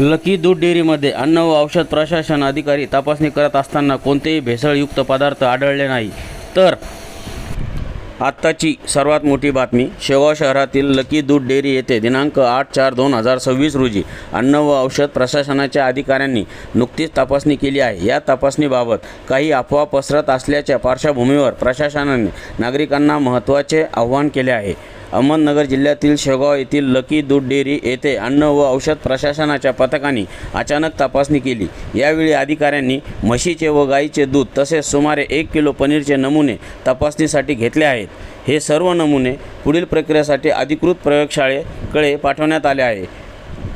Lucky दूध डेअरीमध्ये अन्न व औषध प्रशासन अधिकारी तपासणी करत असताना कोणतेही भेसळयुक्त पदार्थ आढळले नाही. तर आत्ताची सर्वात मोठी बातमी. शेगाव शहरातील लकी दूध डेअरी येथे दिनांक 8/4/2026 रोजी अन्न व औषध प्रशासनाच्या अधिकाऱ्यांनी नुकतीच तपासणी केली आहे. या तपासणीबाबत काही अफवा पसरत असल्याच्या पार्श्वभूमीवर प्रशासनाने नागरिकांना महत्त्वाचे आवाहन केले आहे. अहमदनगर जिल्ह्यातील शेगाव येथील लकी दूध डेअरी येथे अन्न व औषध प्रशासनाच्या पथकाने अचानक तपासणी केली. यावेळी अधिकाऱ्यांनी म्हशीचे व गाईचे दूध तसेच सुमारे 1 किलो पनीरचे नमुने तपासणीसाठी घेतले आहेत. हे सर्व नमुने पुढील प्रक्रियेसाठी अधिकृत प्रयोगशाळेकडे पाठवण्यात आले आहे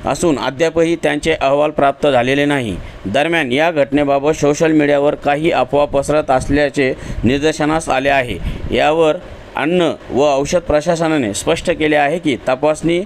असून अद्यापही त्यांचे अहवाल प्राप्त झालेले नाही. दरम्यान या घटनेबाबत सोशल मीडियावर काही अफवा पसरत असल्याचे निदर्शनास आले आहे. यावर अन्न व औषध प्रशासनाने स्पष्ट केले आहे की तपासणी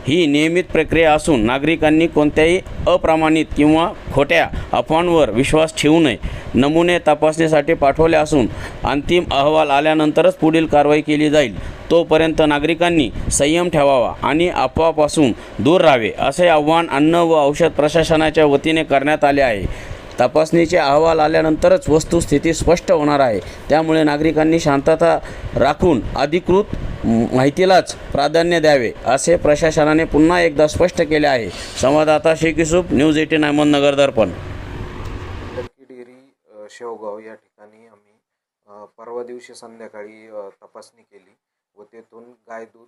ही नियमित प्रक्रिया असून नागरिकांनी कोणत्याही अप्रमाणित किंवा खोट्या अफवांवर विश्वास ठेवू नये. नमुने तपासणीसाठी पाठवले असून अंतिम अहवाल आल्यानंतरच पुढील कारवाई केली जाईल. तोपर्यंत नागरिकांनी संयम ठेवावा आणि अफवापासून दूर राहावे असे आवाहन अन्न व औषध प्रशासनाच्या वतीने करण्यात आले आहे. तपासणीचे अहवाल आल्यानंतरच वस्तुस्थिती स्पष्ट होणार आहे. त्यामुळे नागरिकांनी शांतता राखून अधिकृत माहितीलाच प्राधान्य द्यावे असे प्रशासनाने पुन्हा एकदा स्पष्ट केले आहे. संवाददाता शेख युसूफ, न्यूज 18 अहमदनगर दर्पण. लकी डेअरी शेवगाव या ठिकाणी आम्ही परवा दिवशी संध्याकाळी तपासणी केली व तेथून गाय दूध,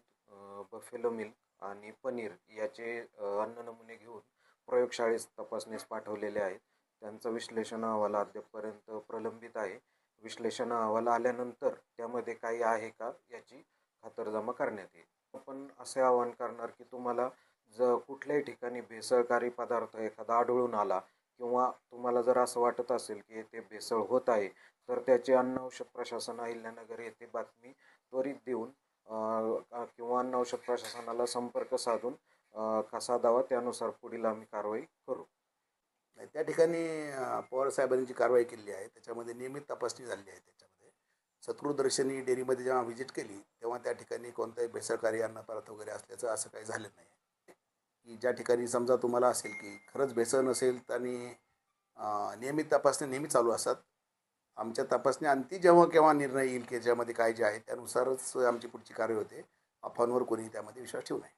बफेलो मिल्क आणि पनीर याचे अन्न नमुने घेऊन प्रयोगशाळेस तपासणीस पाठवलेले आहेत. त्यांचा विश्लेषण अहवाल अद्यापपर्यंत प्रलंबित आहे. विश्लेषण अहवाल आल्यानंतर त्यामध्ये काही आहे का याची खातरजमा करण्यात येईल. आपण असे आवाहन करणार की तुम्हाला जर कुठल्याही ठिकाणी भेसळकारी पदार्थ एखादा आढळून आला किंवा तुम्हाला जर असं वाटत असेल की ते भेसळ होत आहे तर त्याची अन्न औषध प्रशासन अहिल्यानगर येथे बातमी त्वरित देऊन किंवा अन्न औषध प्रशासनाला संपर्क साधून कसा दावा त्यानुसार पुढील आम्ही कारवाई करू. त्या ठिकाणी पवार साहेबांनी जी कारवाई केली आहे त्याच्यामध्ये नियमित तपासणी झाली आहे. त्याच्यामध्ये शत्रुदर्शनी डेअरीमध्ये जेव्हा व्हिजिट केली तेव्हा त्या ठिकाणी कोणताही भेसळकारी अन्नपदार्थ वगैरे असल्याचं असं काही झालं नाही. की ज्या ठिकाणी समजा तुम्हाला असेल की खरंच भेसळ नसेल आणि नियमित तपासणी नेहमी चालू असतात. आमच्या तपासणी अंती जेव्हा केव्हा निर्णय येईल की ज्यामध्ये काय जे आहे त्यानुसारच आमची पुढची कारवाई होते. अफवांवर कोणी त्यामध्ये विश्वास ठेवू नये.